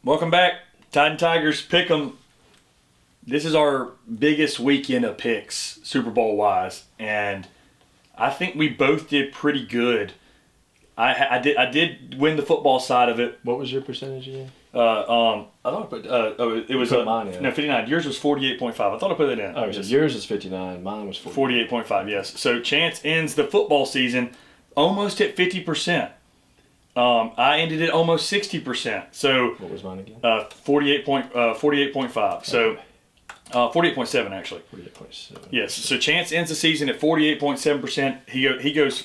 Welcome back. Tide and Tigers pick 'em. This is our biggest weekend of picks, Super Bowl wise, and I think we both did pretty good. I did win the football side of it. What was your percentage again? I thought I put it was mine in. no 59. Yours was 48.5. I thought I put it in. Oh, so yours is 59. Mine was 48.5. Yes. So Chance ends the football season almost at 50%. I ended it almost 60%. So what was mine again? 48.5. So 48.7 actually. 48.7. Yes. So Chance ends the season at 48.7%. He goes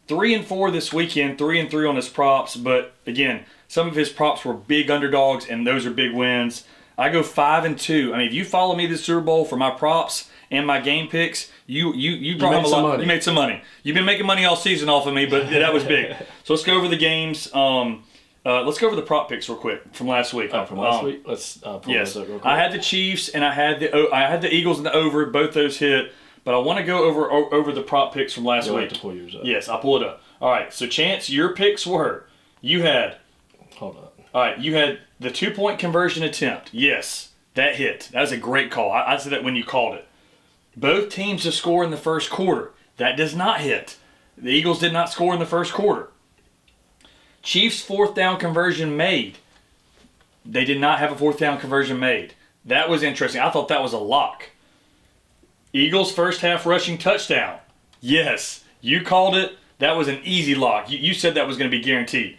3-4 this weekend, 3-3 on his props. But again, some of his props were big underdogs, and those are big wins. I go 5-2. I mean, if you follow me this Super Bowl for my props and my game picks, you brought home a lot. Money. You made some money. You've been making money all season off of me, but that was big. So let's go over the games. Let's go over the prop picks real quick from last week. From last week, let's pull those up real quick. I had the Chiefs and I had the Eagles and the over. Both those hit, but I want to go over the prop picks from last week. Have to pull yours up. Yes, I'll pull it up. All right. So Chance, your picks were you had. Hold on. All right, you had the 2-point conversion attempt. Yes, that hit. That was a great call. I said that when you called it. Both teams to score in the first quarter. That does not hit. The Eagles did not score in the first quarter. Chiefs 4th down conversion made. They did not have a 4th down conversion made. That was interesting. I thought that was a lock. Eagles first half rushing touchdown. Yes, you called it. That was an easy lock. You said that was going to be guaranteed.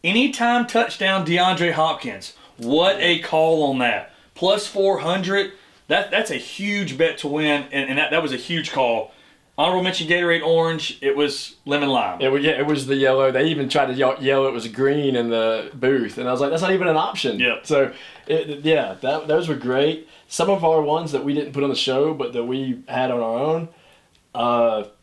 Anytime touchdown DeAndre Hopkins. What a call on that. Plus 400. That's a huge bet to win, and that was a huge call. Honorable mention Gatorade Orange. It was lemon lime. It was the yellow. They even tried to yell it was green in the booth, and I was like, that's not even an option. Yeah. So, those were great. Some of our ones that we didn't put on the show, but that we had on our own.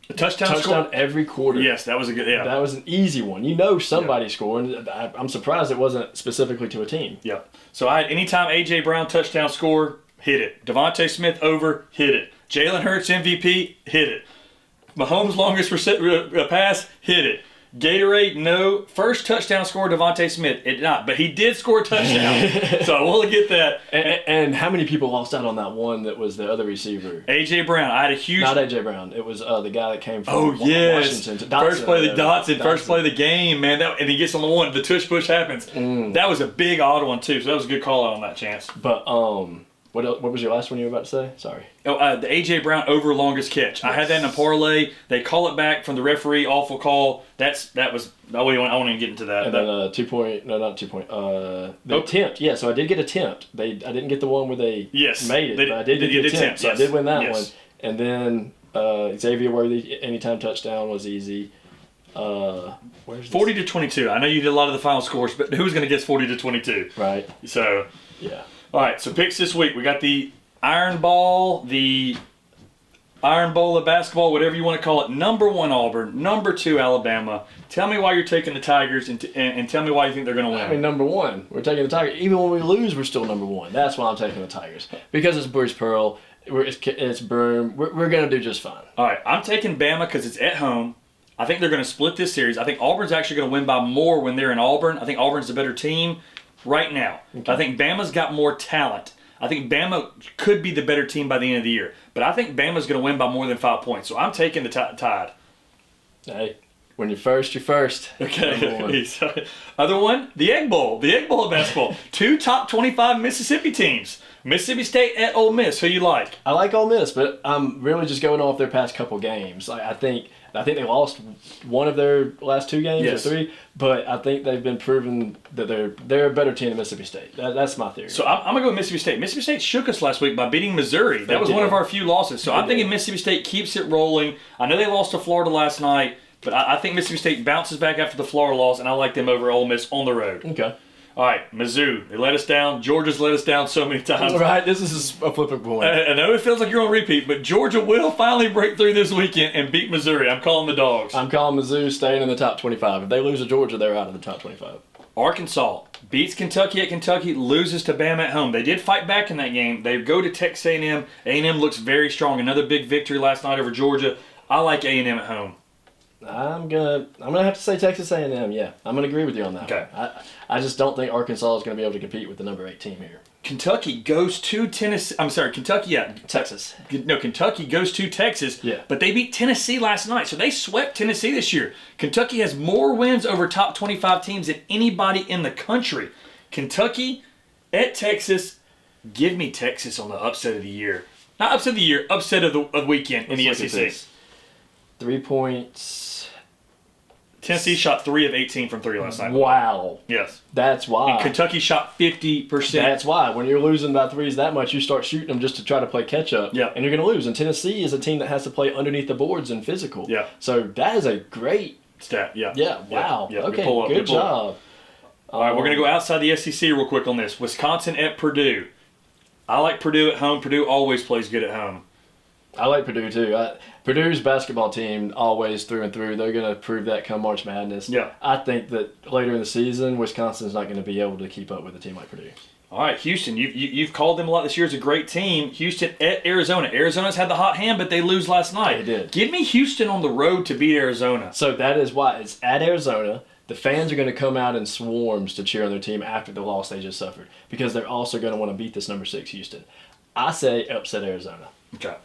The touchdown every quarter. Yes, that was a good. Yeah, that was an easy one. Somebody scored. I'm surprised it wasn't specifically to a team. Yeah. So I had anytime AJ Brown touchdown score, hit it. Devontae Smith over, hit it. Jalen Hurts MVP, hit it. Mahomes longest pass, hit it. Gatorade, no. First touchdown score, Devontae Smith. It did not, but he did score a touchdown. So I will get that. And how many people lost out on that one that was the other receiver? A.J. Brown. I had a huge... Not A.J. Brown. It was the guy that came from Washington. First play the Dotson. First play of the game, man. And he gets on the one. The tush-push happens. That was a big odd one, too. So that was a good call out on that Chance. But... What was your last one you were about to say? Sorry. The A.J. Brown over longest catch. Yes. I had that in a parlay. They call it back from the referee. Awful call. That was... I won't even get into that. And then 2-point... No, not 2-point. The attempt. Yeah, so I did get attempt. I didn't get the one where they made it. But I did get the attempt. So I did win that one. And then Xavier Worthy anytime touchdown was easy. 40-22. I know you did a lot of the final scores, but who's going to guess 40-22? Right. So... Yeah. All right, so picks this week. We got the Iron Bowl of basketball, whatever you want to call it. Number 1 Auburn, number 2 Alabama. Tell me why you're taking the Tigers, and tell me why you think they're going to win. I mean, number 1, we're taking the Tigers. Even when we lose, we're still number 1. That's why I'm taking the Tigers. Because it's Bruce Pearl, it's Broom. We're going to do just fine. All right, I'm taking Bama because it's at home. I think they're going to split this series. I think Auburn's actually going to win by more when they're in Auburn. I think Auburn's the better team. Right now. Okay. I think Bama's got more talent. I think Bama could be the better team by the end of the year. But I think Bama's going to win by more than 5 points. So I'm taking the Tide. Hey, when you're first, you're first. Okay. Other one, the Egg Bowl. The Egg Bowl of basketball. 2 top 25 Mississippi teams. Mississippi State at Ole Miss. Who you like? I like Ole Miss, but I'm really just going off their past couple games. I think they lost one of their last 2 games or 3, but I think they've been proven that they're a better team than Mississippi State. That's my theory. So I'm going to go with Mississippi State. Mississippi State shook us last week by beating Missouri. That was one of our few losses. So I'm thinking Mississippi State keeps it rolling. I know they lost to Florida last night, but I think Mississippi State bounces back after the Florida loss, and I like them over Ole Miss on the road. Okay. All right, Mizzou, they let us down. Georgia's let us down so many times. All right, this is a flipping point. I know it feels like you're on repeat, but Georgia will finally break through this weekend and beat Missouri. I'm calling the Dogs. I'm calling Mizzou staying in the top 25. If they lose to Georgia, they're out of the top 25. Arkansas beats Kentucky at Kentucky, loses to Bama at home. They did fight back in that game. They go to Texas A&M. A&M looks very strong. Another big victory last night over Georgia. I like A&M at home. I'm gonna have to say Texas A&M. Yeah, I'm gonna agree with you on that. Okay. I just don't think Arkansas is gonna be able to compete with the number 8 team here. Kentucky goes to Tennessee. I'm sorry, Kentucky. Yeah, Texas. No, Kentucky goes to Texas. Yeah. But they beat Tennessee last night, so they swept Tennessee this year. Kentucky has more wins over top 25 teams than anybody in the country. Kentucky at Texas. Give me Texas on the upset of the year. Not upset of the year, upset of the weekend in the SEC. 3 points. Tennessee shot 3 of 18 from 3 last night. Wow. Yes. That's why. And Kentucky shot 50%. That's why. When you're losing by threes that much, you start shooting them just to try to play catch up. Yeah. And you're going to lose. And Tennessee is a team that has to play underneath the boards and physical. Yeah. So that is a great stat. Yeah. Yeah. Wow. Yeah. Okay. Good job. All right, we're going to go outside the SEC real quick on this. Wisconsin at Purdue. I like Purdue at home. Purdue always plays good at home. I like Purdue too. Purdue's basketball team always through and through. They're going to prove that come March Madness. Yeah. I think that later in the season, Wisconsin's not going to be able to keep up with a team like Purdue. All right, Houston. You've called them a lot this year as a great team. Houston at Arizona. Arizona's had the hot hand, but they lose last night. They did. Give me Houston on the road to beat Arizona. So that is why it's at Arizona. The fans are going to come out in swarms to cheer on their team after the loss they just suffered because they're also going to want to beat this number 6 Houston. I say upset Arizona. Okay.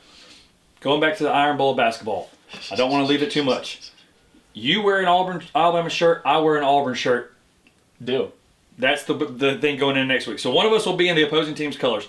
Going back to the Iron Bowl of basketball. I don't want to leave it too much. You wear an Alabama shirt. I wear an Auburn shirt. Deal. That's the thing going in next week. So one of us will be in the opposing team's colors.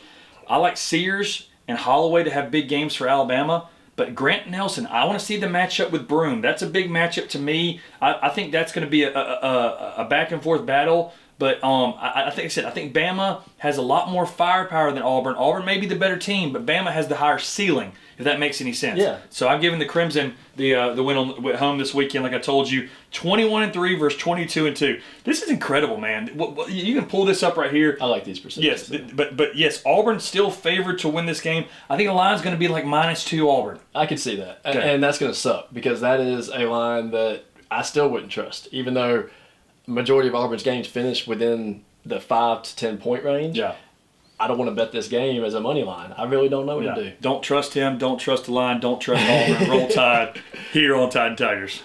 I like Sears and Holloway to have big games for Alabama. But Grant Nelson, I want to see the matchup with Broome. That's a big matchup to me. I think that's going to be a back and forth battle. But I think Bama has a lot more firepower than Auburn. Auburn may be the better team, but Bama has the higher ceiling, if that makes any sense. Yeah. So I'm giving the Crimson the win at home this weekend, like I told you, 21-3 versus 22-2. This is incredible, man. You can pull this up right here. I like these percentages. Yes, but yes, Auburn's still favored to win this game. I think the line's going to be like -2 Auburn. I can see that, Okay. and that's going to suck because that is a line that I still wouldn't trust, even though majority of Auburn's games finish within the 5 to 10 point range. Yeah. I don't want to bet this game as a money line. I really don't know what to do. Don't trust him. Don't trust the line. Don't trust Auburn. Roll Tide here on Tide and Tigers.